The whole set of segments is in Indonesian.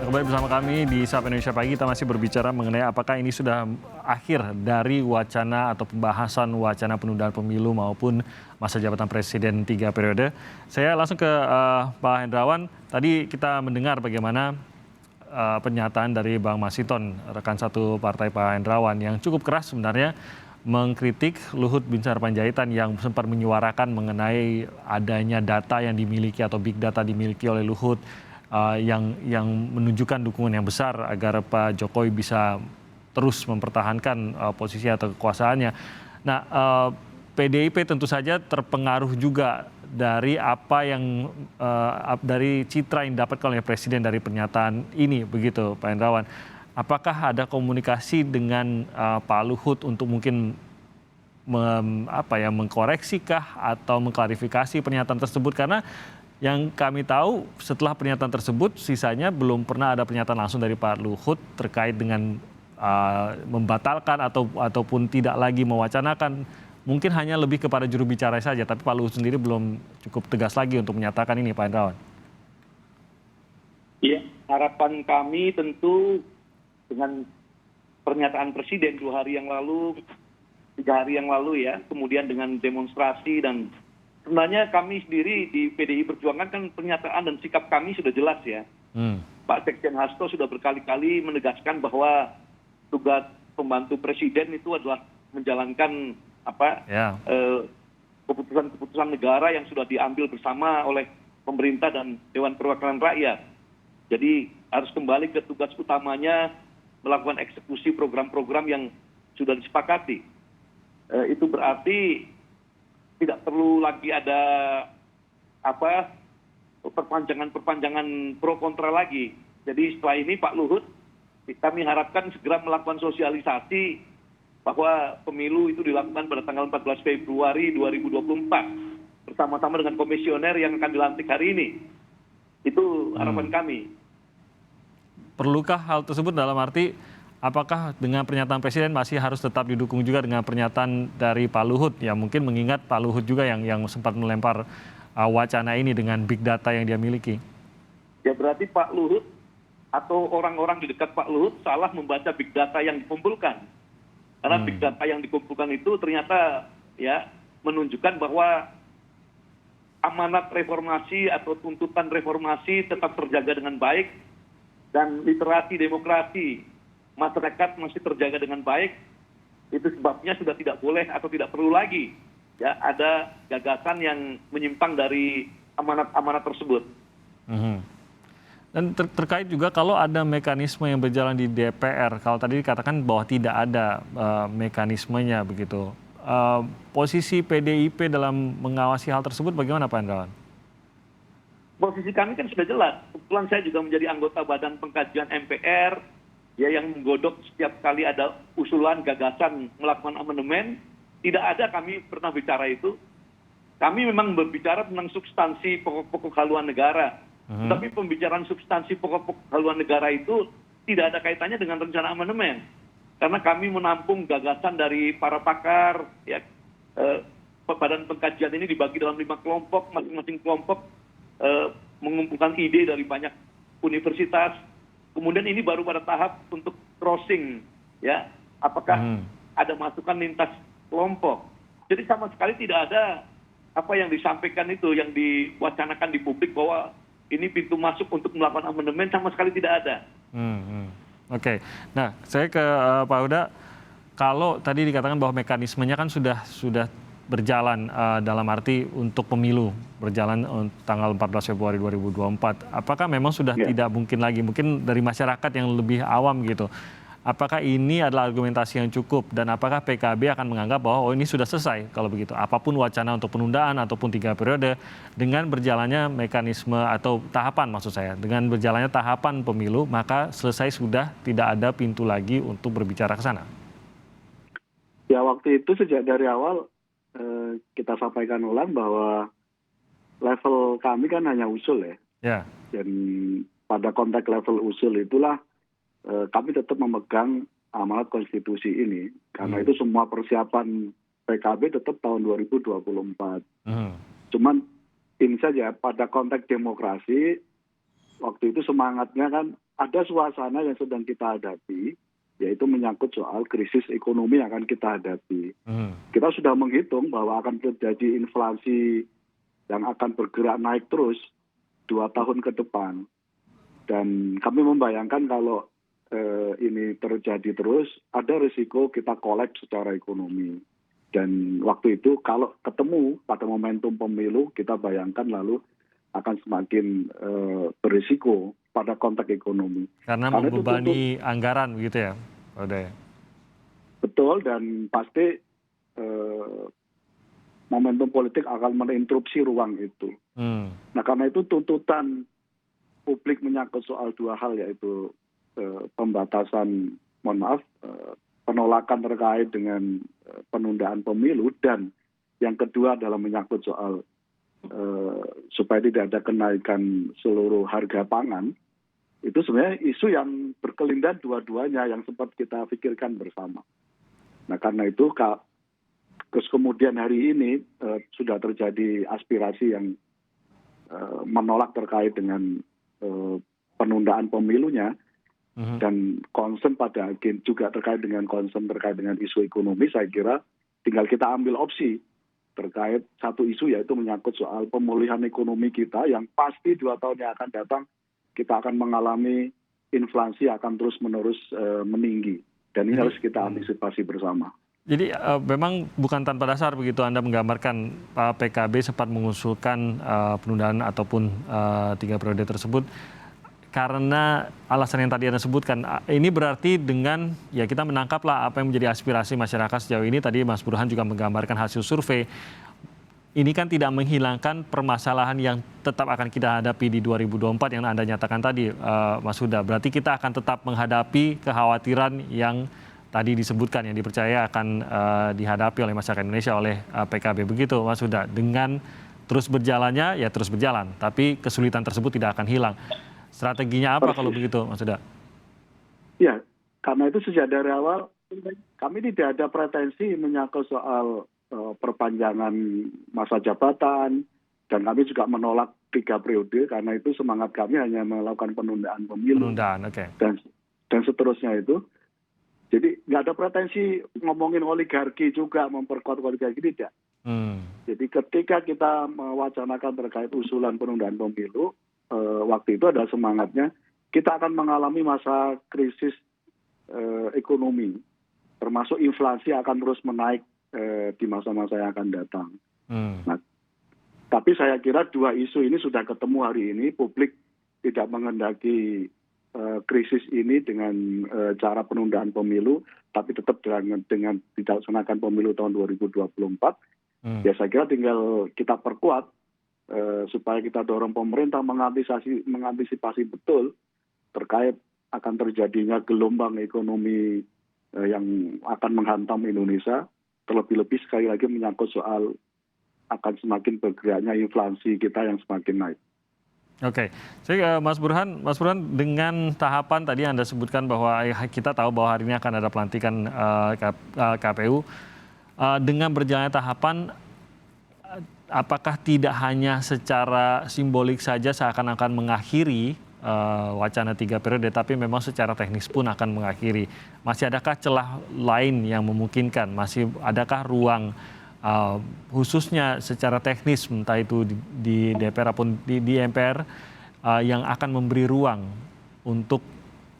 Kembali bersama kami di Sapa Indonesia Pagi, kita masih berbicara mengenai apakah ini sudah akhir dari wacana atau pembahasan wacana penundaan pemilu maupun masa jabatan presiden 3 periode. Saya langsung ke Pak Hendrawan. Tadi kita mendengar bagaimana pernyataan dari Bang Masinton, rekan satu partai Pak Hendrawan, yang cukup keras sebenarnya mengkritik Luhut Binsar Panjaitan yang sempat menyuarakan mengenai adanya data yang dimiliki atau big data dimiliki oleh Luhut yang menunjukkan dukungan yang besar agar Pak Jokowi bisa terus mempertahankan posisi atau kekuasaannya. Nah, PDIP tentu saja terpengaruh juga dari apa yang dari citra yang didapatkan oleh Presiden dari pernyataan ini, begitu Pak Hendrawan. Apakah ada komunikasi dengan Pak Luhut untuk mungkin mengkoreksikah atau mengklarifikasi pernyataan tersebut? Karena yang kami tahu setelah pernyataan tersebut sisanya belum pernah ada pernyataan langsung dari Pak Luhut terkait dengan membatalkan ataupun tidak lagi mewacanakan. Mungkin hanya lebih kepada juru bicara saja, tapi Pak Luhut sendiri belum cukup tegas lagi untuk menyatakan ini, Pak Hendrawan. Iya, harapan kami tentu dengan pernyataan Presiden 2 hari yang lalu, 3 hari yang lalu ya, kemudian dengan demonstrasi dan sebenarnya kami sendiri di PDI Perjuangan kan pernyataan dan sikap kami sudah jelas ya. Pak Sekjen Hasto sudah berkali-kali menegaskan bahwa tugas pembantu Presiden itu adalah menjalankan keputusan-keputusan negara yang sudah diambil bersama oleh pemerintah dan Dewan Perwakilan Rakyat. Jadi harus kembali ke tugas utamanya melakukan eksekusi program-program yang sudah disepakati. Itu berarti tidak perlu lagi ada perpanjangan pro kontra lagi. Jadi setelah ini Pak Luhut, kami harapkan segera melakukan sosialisasi bahwa pemilu itu dilakukan pada tanggal 14 Februari 2024 bersama-sama dengan komisioner yang akan dilantik hari ini. Itu harapan kami. Perlukah hal tersebut dalam arti apakah dengan pernyataan Presiden masih harus tetap didukung juga dengan pernyataan dari Pak Luhut? Ya mungkin mengingat Pak Luhut juga yang sempat melempar wacana ini dengan big data yang dia miliki. Ya berarti Pak Luhut atau orang-orang di dekat Pak Luhut salah membaca big data yang dikumpulkan. Karena big data yang dikumpulkan itu ternyata ya menunjukkan bahwa amanat reformasi atau tuntutan reformasi tetap terjaga dengan baik dan literasi demokrasi masyarakat masih terjaga dengan baik. Itu sebabnya sudah tidak boleh atau tidak perlu lagi ya ada gagasan yang menyimpang dari amanat-amanat tersebut. Dan terkait juga kalau ada mekanisme yang berjalan di DPR, kalau tadi dikatakan bahwa tidak ada mekanismenya begitu. Posisi PDIP dalam mengawasi hal tersebut bagaimana Pak Hendrawan? Posisi kami kan sudah jelas. Kebetulan saya juga menjadi anggota Badan Pengkajian MPR ya yang menggodok setiap kali ada usulan gagasan melakukan amandemen. Tidak ada kami pernah bicara itu. Kami memang berbicara tentang substansi pokok-pokok haluan negara. Tapi pembicaraan substansi pokok-pokok haluan negara itu tidak ada kaitannya dengan rencana amandemen. Karena kami menampung gagasan dari para pakar, ya, Badan Pengkajian ini dibagi dalam 5 kelompok, masing-masing kelompok mengumpulkan ide dari banyak universitas. Kemudian ini baru pada tahap untuk crossing, ya, apakah ada masukan lintas kelompok. Jadi sama sekali tidak ada apa yang disampaikan itu, yang diwacanakan di publik bahwa ini pintu masuk untuk melakukan amandemen, sama sekali tidak ada. Oke. Nah, saya ke Pak Huda. Kalau tadi dikatakan bahwa mekanismenya kan sudah berjalan dalam arti untuk pemilu berjalan tanggal 14 Februari 2024. Apakah memang sudah tidak mungkin lagi, mungkin dari masyarakat yang lebih awam gitu, apakah ini adalah argumentasi yang cukup dan apakah PKB akan menganggap bahwa ini sudah selesai kalau begitu, apapun wacana untuk penundaan ataupun 3 periode dengan berjalannya mekanisme atau tahapan, maksud saya dengan berjalannya tahapan pemilu, maka selesai, sudah tidak ada pintu lagi untuk berbicara ke sana? Ya waktu itu sejak dari awal kita sampaikan ulang bahwa level kami kan hanya usul ya. Dan pada konteks level usul itulah kami tetap memegang amanat konstitusi ini. Karena itu semua persiapan PKB tetap tahun 2024. Cuman ini saja pada konteks demokrasi waktu itu semangatnya kan ada suasana yang sedang kita hadapi, yaitu menyangkut soal krisis ekonomi yang akan kita hadapi. Kita sudah menghitung bahwa akan terjadi inflasi yang akan bergerak naik terus 2 tahun ke depan. Dan kami membayangkan kalau ini terjadi terus, ada risiko kita kolaps secara ekonomi. Dan waktu itu kalau ketemu pada momentum pemilu, kita bayangkan lalu akan semakin berisiko pada konteks ekonomi. Karena membebani anggaran begitu ya, Pak Huda? Betul, dan pasti momentum politik akan menginterupsi ruang itu. Nah karena itu tuntutan publik menyangkut soal 2 hal, yaitu pembatasan, penolakan terkait dengan penundaan pemilu, dan yang kedua adalah menyangkut soal supaya tidak ada kenaikan seluruh harga pangan. Itu sebenarnya isu yang berkelindan dua-duanya yang sempat kita pikirkan bersama. Nah karena itu terus kemudian hari ini sudah terjadi aspirasi yang menolak terkait dengan penundaan pemilunya, dan concern pada juga terkait dengan isu ekonomi. Saya kira tinggal kita ambil opsi terkait satu isu, yaitu menyangkut soal pemulihan ekonomi kita yang pasti 2 tahun yang akan datang kita akan mengalami inflasi akan terus-menerus meninggi, dan ini harus kita antisipasi bersama. Jadi memang bukan tanpa dasar begitu Anda menggambarkan PKB sempat mengusulkan penundaan ataupun 3 periode tersebut karena alasan yang tadi Anda sebutkan. Ini berarti dengan ya kita menangkaplah apa yang menjadi aspirasi masyarakat sejauh ini. Tadi Mas Burhan juga menggambarkan hasil survei. Ini kan tidak menghilangkan permasalahan yang tetap akan kita hadapi di 2024 yang Anda nyatakan tadi, Mas Huda. Berarti kita akan tetap menghadapi kekhawatiran yang tadi disebutkan, yang dipercaya akan dihadapi oleh masyarakat Indonesia, oleh PKB. Begitu, Mas Huda. Dengan terus berjalannya, ya terus berjalan. Tapi kesulitan tersebut tidak akan hilang. Strateginya apa kalau begitu, Mas Huda? Ya, karena itu sejak dari awal kami tidak ada pretensi menyangkut soal perpanjangan masa jabatan, dan kami juga menolak 3 periode karena itu semangat kami hanya melakukan penundaan pemilu. Okay. Dan seterusnya itu. Jadi nggak ada pretensi ngomongin oligarki juga, memperkuat oligarki, tidak. Jadi ketika kita mewacanakan terkait usulan penundaan pemilu, waktu itu ada semangatnya kita akan mengalami masa krisis ekonomi, termasuk inflasi akan terus menaik di masa-masa yang akan datang. Nah, tapi saya kira 2 isu ini sudah ketemu hari ini. Publik tidak menghendaki krisis ini dengan cara penundaan pemilu, tapi tetap dengan dilaksanakan pemilu tahun 2024. Ya saya kira tinggal kita perkuat supaya kita dorong pemerintah mengantisipasi betul terkait akan terjadinya gelombang ekonomi yang akan menghantam Indonesia. Terlebih-lebih sekali lagi menyangkut soal akan semakin bergeraknya inflasi kita yang semakin naik. Oke, saya Mas Burhan dengan tahapan tadi Anda sebutkan bahwa kita tahu bahwa hari ini akan ada pelantikan KPU. Dengan berjalannya tahapan, apakah tidak hanya secara simbolik saja seakan-akan mengakhiri wacana 3 periode, tapi memang secara teknis pun akan mengakhiri? Masih adakah celah lain yang memungkinkan? Masih adakah ruang khususnya secara teknis, entah itu di DPR ataupun di MPR, yang akan memberi ruang untuk,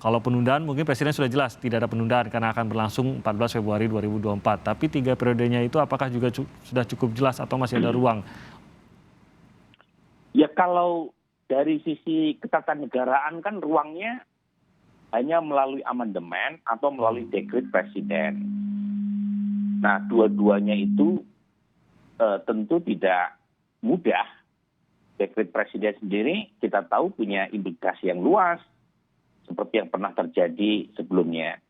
kalau penundaan mungkin Presiden sudah jelas tidak ada penundaan karena akan berlangsung 14 Februari 2024. Tapi 3 periodenya itu apakah juga sudah cukup jelas atau masih ada ruang? Ya kalau dari sisi ketatanegaraan kan ruangnya hanya melalui amandemen atau melalui dekret Presiden. Nah, dua-duanya itu tentu tidak mudah. Dekret Presiden sendiri kita tahu punya implikasi yang luas, seperti yang pernah terjadi sebelumnya.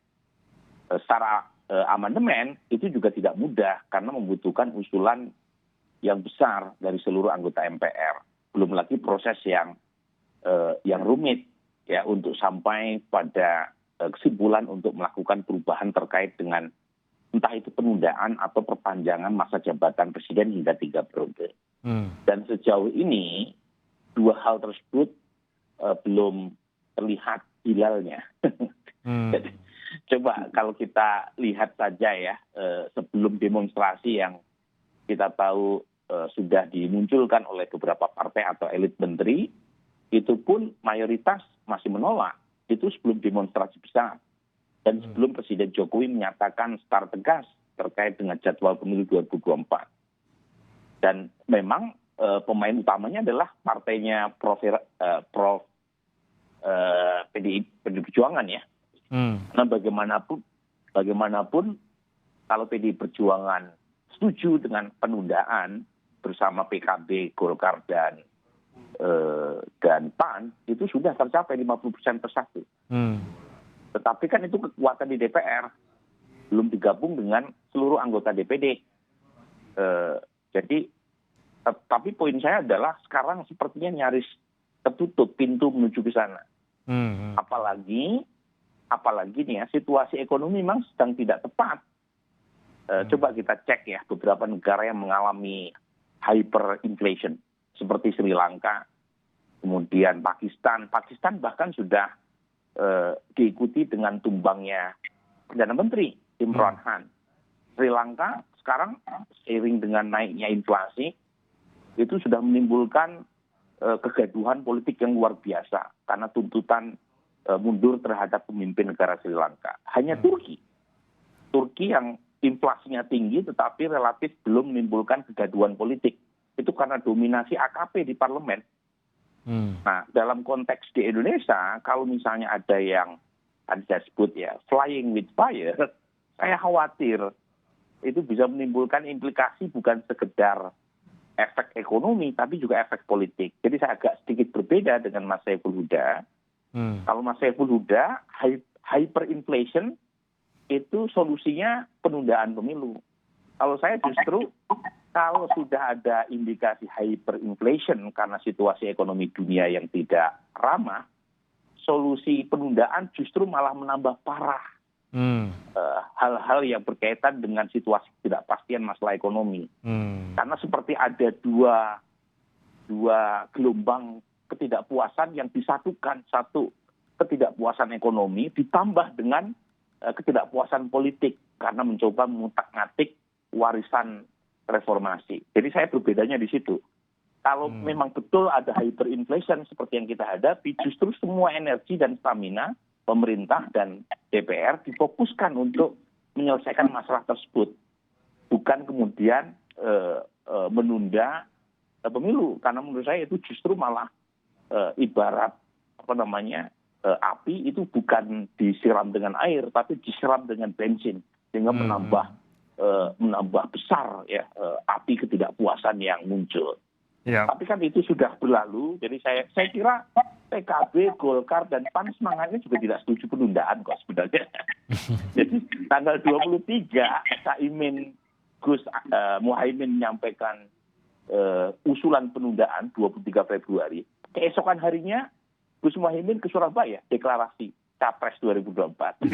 Secara amandemen itu juga tidak mudah karena membutuhkan usulan yang besar dari seluruh anggota MPR. Belum lagi proses yang rumit ya untuk sampai pada kesimpulan untuk melakukan perubahan terkait dengan entah itu penundaan atau perpanjangan masa jabatan Presiden hingga 3 periode. Dan sejauh ini 2 hal tersebut belum terlihat hilalnya. Jadi, coba kalau kita lihat saja ya, sebelum demonstrasi yang kita tahu sudah dimunculkan oleh beberapa partai atau elit menteri, itu pun mayoritas masih menolak. Itu sebelum demonstrasi besar. Dan sebelum Presiden Jokowi menyatakan secara tegas terkait dengan jadwal pemilu 2024. Dan memang pemain utamanya adalah partainya PDI Perjuangan ya. Karena bagaimanapun kalau PDI Perjuangan setuju dengan penundaan bersama PKB, Golkar dan PAN itu sudah tercapai 50% persatu. Tetapi kan itu kekuatan di DPR belum digabung dengan seluruh anggota DPD. Jadi, tapi poin saya adalah sekarang sepertinya nyaris tertutup pintu menuju ke sana. Apalagi nih ya, situasi ekonomi memang sedang tidak tepat. Coba kita cek ya beberapa negara yang mengalami hyperinflation seperti Sri Lanka, kemudian Pakistan. Pakistan bahkan sudah diikuti dengan tumbangnya Perdana Menteri Imran Khan. Sri Lanka sekarang seiring dengan naiknya inflasi itu sudah menimbulkan kegaduhan politik yang luar biasa karena tuntutan mundur terhadap pemimpin negara Sri Lanka. Hanya Turki yang inflasinya tinggi tetapi relatif belum menimbulkan kegaduhan politik. Itu karena dominasi AKP di parlemen. Nah, dalam konteks di Indonesia, kalau misalnya ada yang tadi saya sebut ya, flying with fire, saya khawatir itu bisa menimbulkan implikasi bukan sekedar efek ekonomi, tapi juga efek politik. Jadi saya agak sedikit berbeda dengan Mas Saiful Huda. Kalau Mas Saiful Huda, hyperinflation itu solusinya penundaan pemilu. Kalau saya justru, kalau sudah ada indikasi hyperinflation karena situasi ekonomi dunia yang tidak ramah, solusi penundaan justru malah menambah parah hal-hal yang berkaitan dengan situasi ketidakpastian masalah ekonomi. Karena seperti ada dua gelombang ketidakpuasan yang disatukan, satu ketidakpuasan ekonomi ditambah dengan ketidakpuasan politik karena mencoba mengutak-ngatik warisan reformasi. Jadi saya berbedanya di situ. Kalau memang betul ada hyperinflation seperti yang kita hadapi, justru semua energi dan stamina pemerintah dan DPR difokuskan untuk menyelesaikan masalah tersebut. Bukan kemudian menunda pemilu. Karena menurut saya itu justru malah ibarat api itu bukan disiram dengan air, tapi disiram dengan bensin. Sehingga menambah besar ya api ketidakpuasan yang muncul. Tapi kan itu sudah berlalu, jadi saya kira PKB, Golkar, dan PAN semangatnya juga tidak setuju penundaan kok sebenarnya. Jadi tanggal 23 Gus Muhaimin menyampaikan usulan penundaan 23 Februari. Keesokan harinya Gus Muhaimin ke Surabaya deklarasi Capres 2024.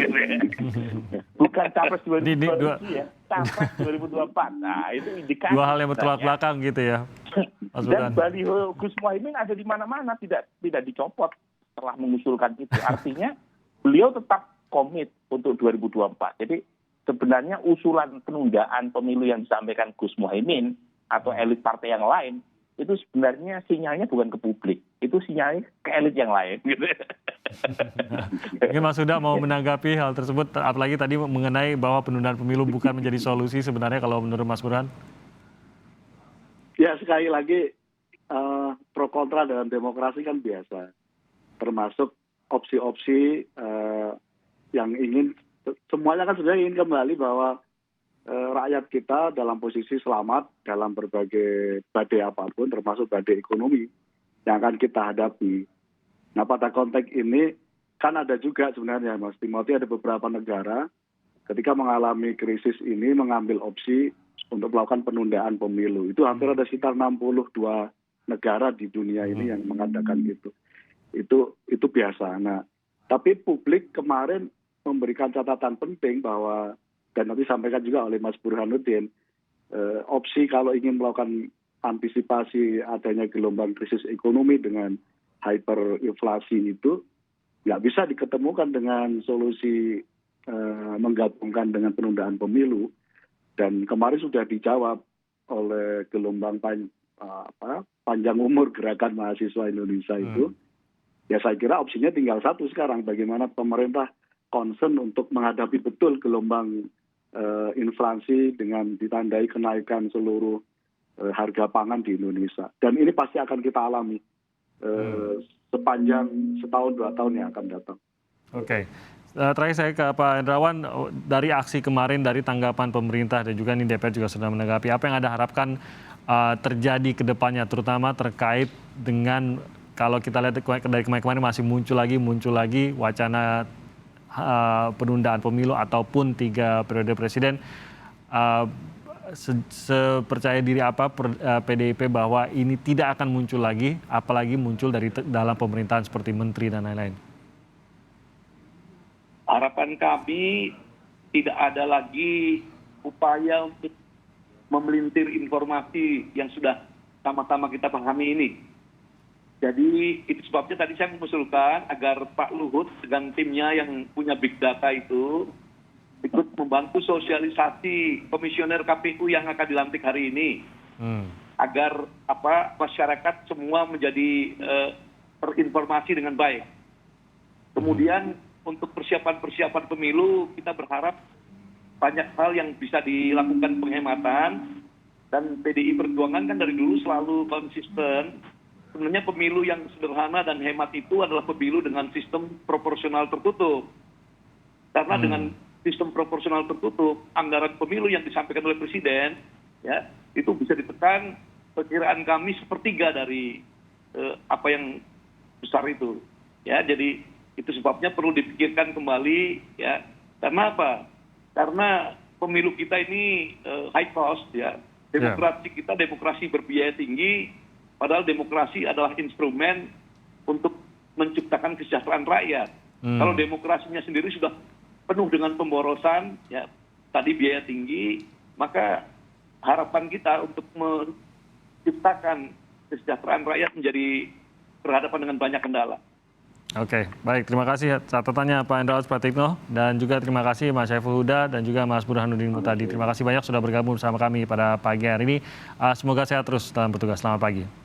Bukan Capres 2024 ya, Capres 2024. Nah, itu indikasi. Dua hal yang bertolak belakang gitu ya. Dan baliho Gus Muhaimin ada di mana-mana, tidak dicopot setelah mengusulkan itu. Artinya beliau tetap komit untuk 2024. Jadi sebenarnya usulan penundaan pemilu yang disampaikan Gus Muhaimin atau elit partai yang lain itu sebenarnya sinyalnya bukan ke publik, itu sinyalnya ke elit yang lain. Gitu. Ini Mas Huda mau menanggapi hal tersebut, apalagi tadi mengenai bahwa penundaan pemilu bukan menjadi solusi sebenarnya kalau menurut Mas Burhan? Ya sekali lagi pro kontra dalam demokrasi kan biasa, termasuk opsi-opsi yang ingin semuanya kan sebenarnya ingin kembali bahwa rakyat kita dalam posisi selamat dalam berbagai badai apapun, termasuk badai ekonomi yang akan kita hadapi. Nah pada konteks ini kan ada juga sebenarnya Mas Timothy, ada beberapa negara ketika mengalami krisis ini mengambil opsi untuk melakukan penundaan pemilu. Itu hampir ada sekitar 62 negara di dunia ini yang mengadakan itu. Itu biasa. Nah, tapi publik kemarin memberikan catatan penting bahwa, dan nanti disampaikan juga oleh Mas Burhanuddin, opsi kalau ingin melakukan antisipasi adanya gelombang krisis ekonomi dengan hyperinflasi itu nggak bisa diketemukan dengan solusi menggabungkan dengan penundaan pemilu. Dan kemarin sudah dijawab oleh gelombang panjang umur Gerakan Mahasiswa Indonesia itu. Ya saya kira opsinya tinggal satu sekarang, bagaimana pemerintah concern untuk menghadapi betul gelombang inflasi dengan ditandai kenaikan seluruh harga pangan di Indonesia. Dan ini pasti akan kita alami sepanjang setahun 2 tahun yang akan datang. Oke. Terakhir saya ke Pak Hendrawan, dari aksi kemarin, dari tanggapan pemerintah dan juga ini DPR juga sudah menanggapi, apa yang Anda harapkan terjadi ke depannya, terutama terkait dengan kalau kita lihat dari kemarin masih muncul lagi wacana penundaan pemilu ataupun 3 periode presiden. Sepercaya diri apa PDIP bahwa ini tidak akan muncul lagi, apalagi muncul dari dalam pemerintahan seperti menteri dan lain-lain? Harapan kami tidak ada lagi upaya untuk memelintir informasi yang sudah sama-sama kita pahami ini. Jadi itu sebabnya tadi saya mengusulkan agar Pak Luhut dengan timnya yang punya big data itu ikut membantu sosialisasi komisioner KPU yang akan dilantik hari ini. Agar masyarakat semua menjadi terinformasi dengan baik. Kemudian untuk persiapan pemilu kita berharap banyak hal yang bisa dilakukan penghematan, dan PDI Perjuangan kan dari dulu selalu konsisten. Sebenarnya pemilu yang sederhana dan hemat itu adalah pemilu dengan sistem proporsional tertutup. Karena dengan sistem proporsional tertutup, anggaran pemilu yang disampaikan oleh Presiden ya itu bisa ditekan, perkiraan kami 1/3 dari apa yang besar itu. Ya, jadi itu sebabnya perlu dipikirkan kembali ya. Karena apa? Karena pemilu kita ini high cost ya. Demokrasi kita demokrasi berbiaya tinggi, padahal demokrasi adalah instrumen untuk menciptakan kesejahteraan rakyat. Kalau demokrasinya sendiri sudah penuh dengan pemborosan ya, tadi biaya tinggi, maka harapan kita untuk menciptakan kesejahteraan rakyat menjadi berhadapan dengan banyak kendala. Oke, baik. Terima kasih catatannya Pak Hendrawan Supratikno, dan juga terima kasih Mas Saiful Huda dan juga Mas Burhanuddin Muhtadi. Terima kasih banyak sudah bergabung bersama kami pada pagi hari ini. Semoga sehat terus dalam bertugas. Selamat pagi.